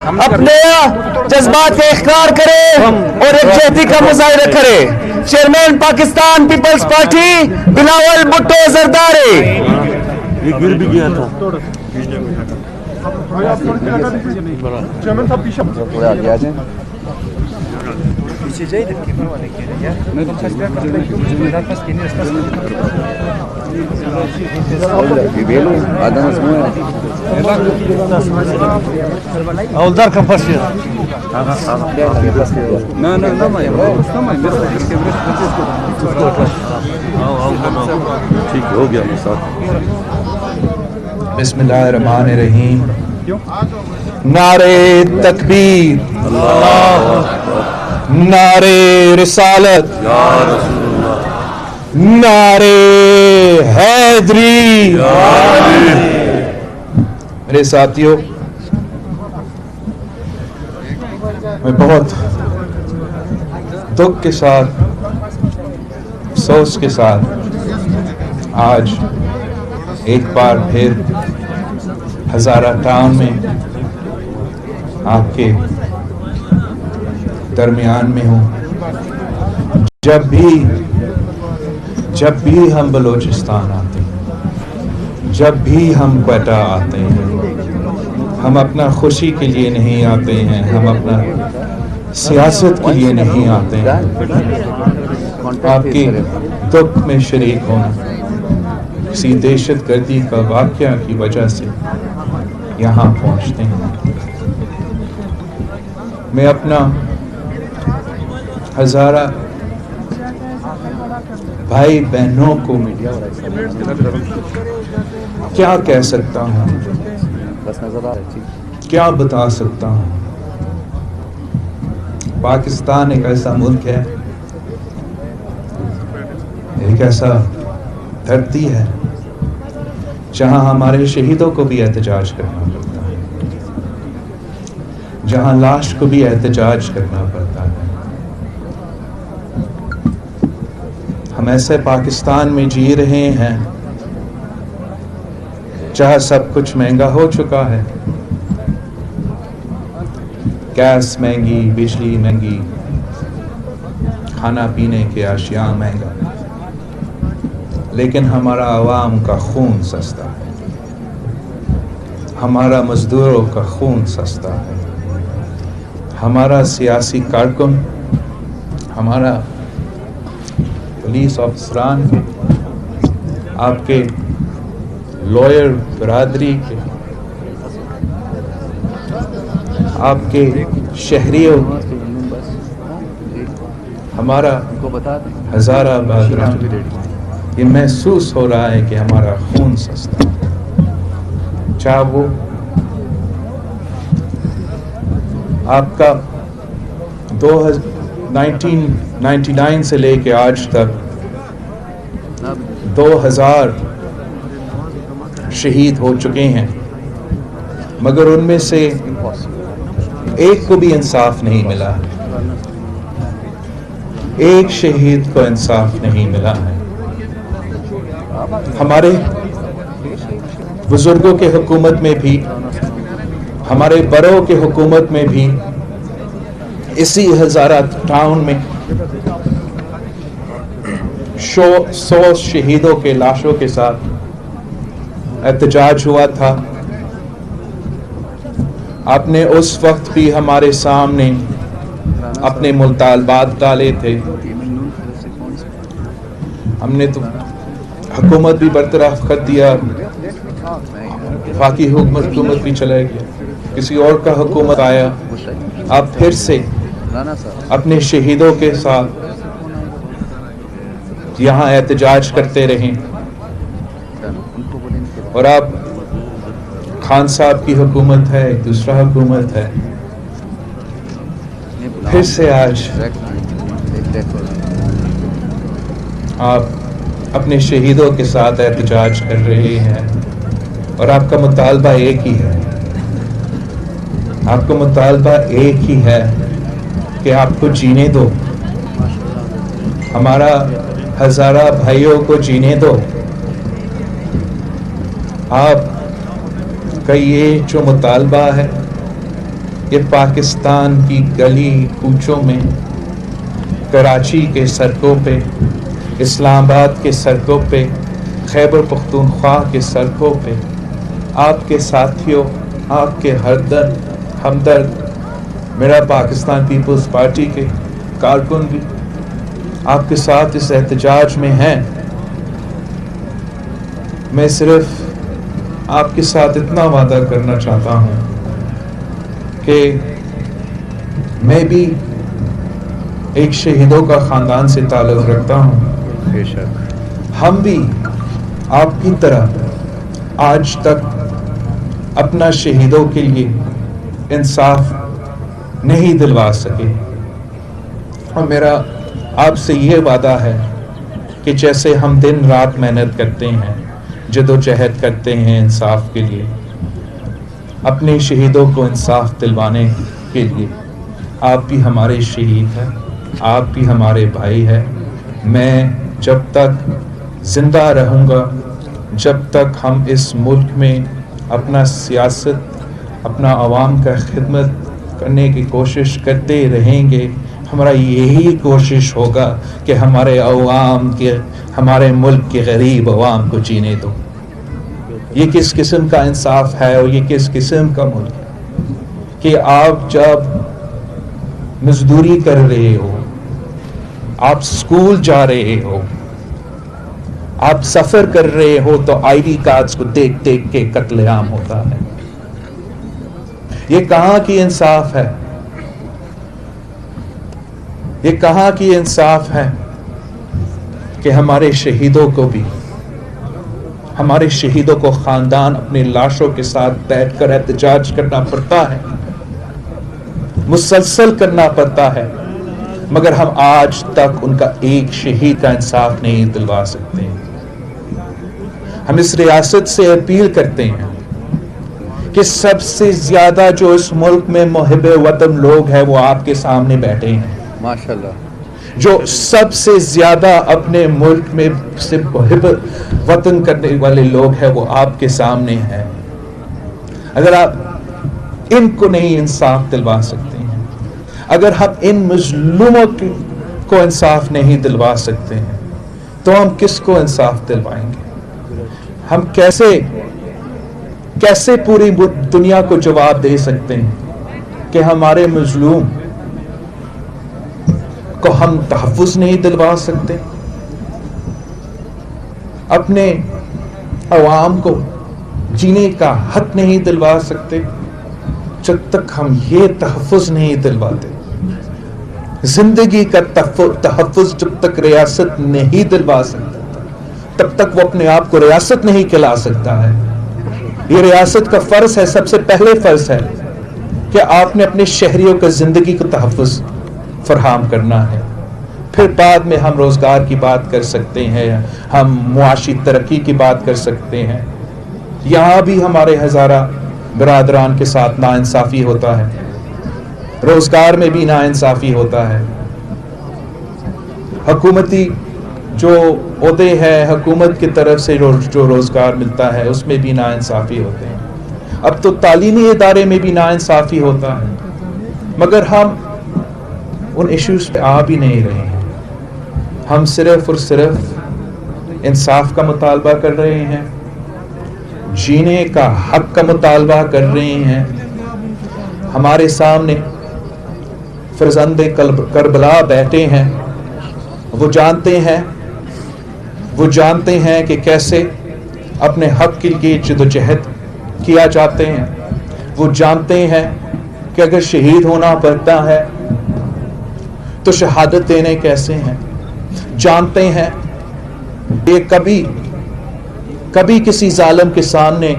اپنے جذبات کا اقرار کرے اور یکجہتی کا مظاہرہ کرے۔ چیئرمین پاکستان پیپلز پارٹی بلاول بھٹو زرداری۔ یہ گر بھی گیا تھا۔ Avldar kapasıyor. ٹھیک ہو گیا بسم اللہ الرحمن الرحیم۔ نعرے تکبیر، نعرے رسالت، نعرے حیدری۔ میرے ساتھیوں، میں بہت دکھ کے ساتھ، افسوس کے ساتھ آج ایک بار پھر ہزارہ ٹاؤن میں آپ کے درمیان میں ہوں۔ جب بھی ہم بلوچستان آتے ہیں، جب بھی ہم کوئٹہ آتے ہیں، ہم اپنا خوشی کے لیے نہیں آتے ہیں، ہم اپنا سیاست کے لیے نہیں آتے ہیں، آپ کے دکھ میں شریک ہونا۔ کسی دہشت گردی کا واقعہ کی وجہ سے یہاں پہنچتے ہیں۔ میں اپنا ہزارہ بھائی بہنوں کو کیا کہہ سکتا ہوں، کیا بتا سکتا ہوں۔ پاکستان ایک ایسا ملک ہے، ایک ایسا دھرتی ہے جہاں ہمارے شہیدوں کو بھی احتجاج کرنا پڑتا ہے، جہاں لاش کو بھی احتجاج کرنا پڑتا ہے۔ ہم ایسے پاکستان میں جی رہے ہیں جہاں سب کچھ مہنگا ہو چکا ہے، گیس مہنگی، بجلی مہنگی، کھانا پینے کے اشیاء مہنگا، لیکن ہمارا عوام کا خون سستا ہے، ہمارا مزدوروں کا خون سستا ہے، ہمارا سیاسی کارکن، ہمارا پولیس افسران کے، آپ کے لائر برادری کے، آپ کے شہریوں، ہمارا ہزارہ بادران، یہ محسوس ہو رہا ہے کہ ہمارا خون سستا ہے۔ چاہے وہ آپ کا 1999 سے لے کے آج تک 2000 شہید ہو چکے ہیں، مگر ان میں سے ایک کو بھی انصاف نہیں ملا، ایک شہید کو انصاف نہیں ملا ہے۔ ہمارے بزرگوں کے حکومت میں بھی، ہمارے بڑوں کے حکومت میں بھی، اسی ہزارہ ٹاؤن میں 100 شہیدوں کے لاشوں کے ساتھ احتجاج ہوا تھا۔ آپ نے اس وقت بھی ہمارے سامنے اپنے مطالبات ڈالے تھے، ہم نے تو حکومت بھی برطرف کر دیا، وفاقی حکومت بھی چلے گیا، کسی اور کا حکومت آیا، آپ پھر سے اپنے شہیدوں کے ساتھ یہاں احتجاج کرتے رہیں، اور آپ خان صاحب کی حکومت ہے، ایک دوسرا حکومت ہے، پھر سے آج آپ اپنے شہیدوں کے ساتھ احتجاج کر رہے ہیں، اور آپ کا مطالبہ ایک ہی ہے، آپ کا مطالبہ ایک ہی ہے کہ آپ کو جینے دو، ہمارا ہزارہ بھائیوں کو جینے دو۔ آپ کا یہ جو مطالبہ ہے یہ پاکستان کی گلی کوچوں میں، کراچی کے سڑکوں پہ، اسلام آباد کے سڑکوں پہ، خیبر پختونخوا کے سڑکوں پہ آپ کے ساتھیوں، آپ کے ہمدرد، میرا پاکستان پیپلز پارٹی کے کارکن بھی آپ کے ساتھ اس احتجاج میں ہیں۔ میں صرف آپ کے ساتھ اتنا وعدہ کرنا چاہتا ہوں کہ میں بھی ایک شہیدوں کا خاندان سے تعلق رکھتا ہوں۔ بے شک ہم بھی آپ کی طرح آج تک اپنا شہیدوں کے لیے انصاف نہیں دلوا سکے، اور میرا آپ سے یہ وعدہ ہے کہ جیسے ہم دن رات محنت کرتے ہیں، جد و جہد کرتے ہیں انصاف کے لیے، اپنے شہیدوں کو انصاف دلوانے کے لیے، آپ بھی ہمارے شہید ہیں، آپ بھی ہمارے بھائی ہیں۔ میں جب تک زندہ رہوں گا، جب تک ہم اس ملک میں اپنا سیاست، اپنا عوام کا خدمت کرنے کی کوشش کرتے رہیں گے، ہمارا یہی کوشش ہوگا کہ ہمارے عوام کے، ہمارے ملک کے غریب عوام کو جینے دو۔ یہ کس قسم کا انصاف ہے اور یہ کس قسم کا ملک ہے کہ آپ جب مزدوری کر رہے ہو، آپ سکول جا رہے ہو، آپ سفر کر رہے ہو تو آئی ڈی کارڈز کو دیکھ دیکھ کے قتل عام ہوتا ہے۔ یہ کہاں کی انصاف ہے؟ یہ کہاں کی انصاف ہے کہ ہمارے شہیدوں کو بھی، ہمارے شہیدوں کو خاندان اپنی لاشوں کے ساتھ بیٹھ کر احتجاج کرنا پڑتا ہے، مسلسل کرنا پڑتا ہے، مگر ہم آج تک ان کا ایک شہید کا انصاف نہیں دلوا سکتے۔ ہم اس ریاست سے اپیل کرتے ہیں کہ سب سے زیادہ جو اس ملک میں محب وطن لوگ ہیں وہ آپ کے سامنے بیٹھے ہیں، ماشاءاللہ، جو سب سے زیادہ اپنے ملک میں سے محب وطن کرنے والے لوگ ہیں وہ آپ کے سامنے ہیں۔ اگر آپ ان کو نہیں انصاف دلوا سکتے ہیں، اگر ہم ان مظلوموں کو انصاف نہیں دلوا سکتے ہیں، تو ہم کس کو انصاف دلوائیں گے؟ ہم کیسے پوری دنیا کو جواب دے سکتے ہیں کہ ہمارے مظلوم کو ہم تحفظ نہیں دلوا سکتے، اپنے عوام کو جینے کا حق نہیں دلوا سکتے؟ جب تک ہم یہ تحفظ نہیں دلواتے، زندگی کا تحفظ جب تک ریاست نہیں دلوا سکتا، تب تک وہ اپنے آپ کو ریاست نہیں کہلا سکتا ہے۔ یہ ریاست کا فرض ہے، سب سے پہلے فرض ہے کہ آپ نے اپنے شہریوں کا زندگی کو تحفظ فراہم کرنا ہے، پھر بعد میں ہم روزگار کی بات کر سکتے ہیں، ہم معاشی ترقی کی بات کر سکتے ہیں۔ یہاں بھی ہمارے ہزارہ برادران کے ساتھ ناانصافی ہوتا ہے، روزگار میں بھی ناانصافی ہوتا ہے، حکومتی جو عہدے ہیں، حکومت کی طرف سے جو روزگار ملتا ہے اس میں بھی ناانصافی ہوتے ہیں، اب تو تعلیمی ادارے میں بھی ناانصافی ہوتا ہے، مگر ہم ان ایشوز پہ آ بھی نہیں رہے ہیں۔ ہم صرف اور صرف انصاف کا مطالبہ کر رہے ہیں، جینے کا حق کا مطالبہ کر رہے ہیں۔ ہمارے سامنے فرزند کربلا بیٹھے ہیں، وہ جانتے ہیں کہ کیسے اپنے حق کے لیے جدوجہد کیا جاتے ہیں، وہ جانتے ہیں کہ اگر شہید ہونا پڑتا ہے تو شہادت دینے کیسے ہیں، جانتے ہیں کہ کبھی کسی ظالم کے سامنے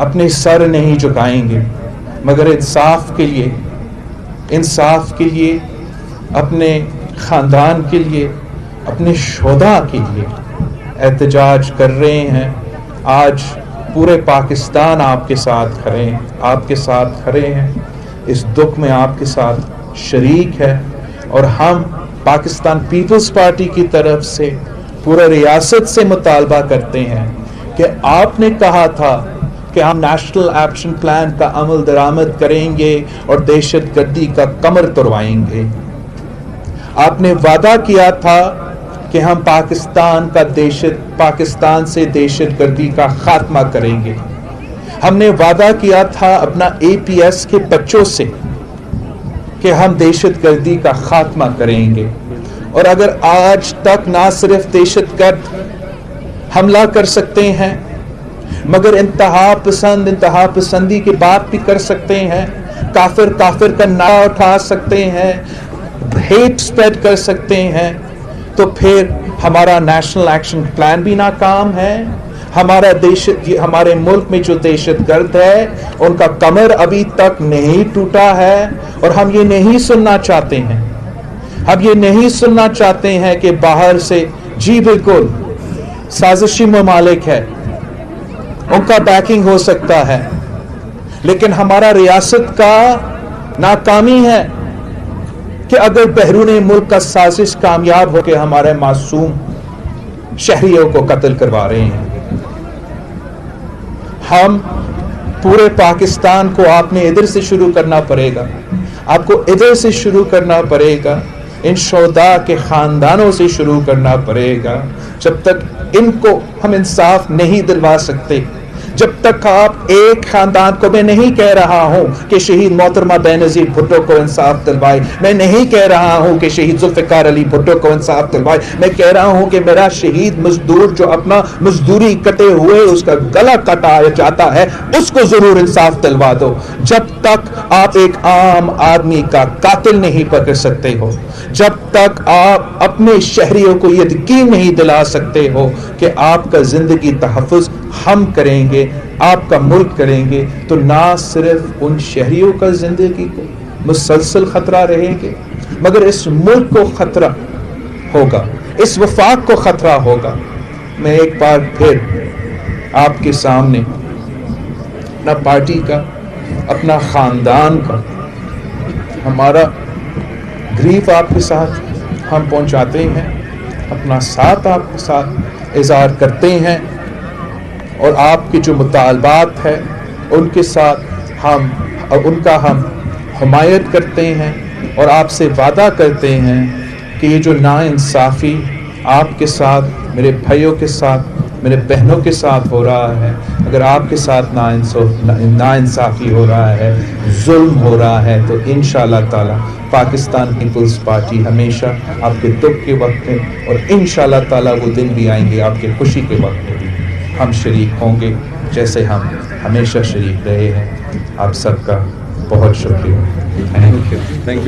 اپنے سر نہیں جھکائیں گے، مگر انصاف کے لیے اپنے خاندان کے لیے، اپنے شہداء کے لیے احتجاج کر رہے ہیں۔ آج پورے پاکستان آپ کے ساتھ کھڑے ہیں، اس دکھ میں آپ کے ساتھ شریک ہے، اور ہم پاکستان پیپلز پارٹی کی طرف سے پورے ریاست سے مطالبہ کرتے ہیں کہ آپ نے کہا تھا کہ ہم نیشنل ایکشن پلان کا عمل درآمد کریں گے اور دہشت گردی کا کمر توڑوائیں گے. آپ نے وعدہ کیا تھا کہ ہم پاکستان سے دہشت گردی کا خاتمہ کریں گے. ہم نے وعدہ کیا تھا اپنا APS کے بچوں سے کہ ہم دہشت گردی کا خاتمہ کریں گے. اور اگر آج تک نہ صرف دہشت گرد حملہ کر سکتے ہیں مگر انتہا پسندی کی بات بھی کر سکتے ہیں, کافر کا نعرہ اٹھا سکتے ہیں, ہیٹ سپریڈ کر سکتے ہیں, تو پھر ہمارا نیشنل ایکشن پلان بھی ناکام ہے. ہمارے ملک میں جو دہشت گرد ہے ان کا کمر ابھی تک نہیں ٹوٹا ہے. اور ہم یہ نہیں سننا چاہتے ہیں کہ باہر سے جی بالکل سازشی ممالک ہے, ان کا بیکنگ ہو سکتا ہے, لیکن ہمارا ریاست کا ناکامی ہے کہ اگر بیرون ملک کا سازش کامیاب ہو کے ہمارے معصوم شہریوں کو قتل کروا رہے ہیں. ہم پورے پاکستان کو آپ نے ادھر سے شروع کرنا پڑے گا, آپ کو ادھر سے شروع کرنا پڑے گا, ان شہداء کے خاندانوں سے شروع کرنا پڑے گا. جب تک ان کو ہم انصاف نہیں دلوا سکتے, جب تک آپ ایک خاندان کو, میں نہیں کہہ رہا ہوں کہ شہید محترمہ بینظیر بھٹو کو انصاف دلوائے, میں نہیں کہہ رہا ہوں کہ شہید ذوالفقار علی بھٹو کو انصاف دلوائے, میں کہہ رہا ہوں کہ میرا شہید مزدور جو اپنا مزدوری کٹے ہوئے اس کا گلا کٹایا جاتا ہے اس کو ضرور انصاف دلوا دو. جب تک آپ ایک عام آدمی کا قاتل نہیں پکڑ سکتے ہو, جب تک آپ اپنے شہریوں کو یہ یقین نہیں دلا سکتے ہو کہ آپ کا زندگی تحفظ ہم کریں گے, آپ کا ملک کریں گے, تو نہ صرف ان شہریوں کا زندگی کو مسلسل خطرہ رہے گے مگر اس ملک کو خطرہ ہوگا, اس وفاق کو خطرہ ہوگا. میں ایک بار پھر آپ کے سامنے اپنا پارٹی کا, اپنا خاندان کا, ہمارا گریف آپ کے ساتھ ہم پہنچاتے ہیں, اپنا ساتھ آپ کے ساتھ اظہار کرتے ہیں, اور آپ کے جو مطالبات ہیں ان کے ساتھ ہم حمایت کرتے ہیں, اور آپ سے وعدہ کرتے ہیں کہ یہ جو ناانصافی آپ کے ساتھ, میرے بھائیوں کے ساتھ, میرے بہنوں کے ساتھ ہو رہا ہے, اگر آپ کے ساتھ ناانصافی ہو رہا ہے, ظلم ہو رہا ہے, تو انشاءاللہ تعالی پاکستان پیپلز پارٹی ہمیشہ آپ کے دکھ کے وقت میں, اور انشاءاللہ تعالی وہ دن بھی آئیں گے آپ کے خوشی کے وقت میں بھی ہم شریک ہوں گے, جیسے ہم ہمیشہ شریک رہے ہیں. آپ سب کا بہت شکریہ. Thank you.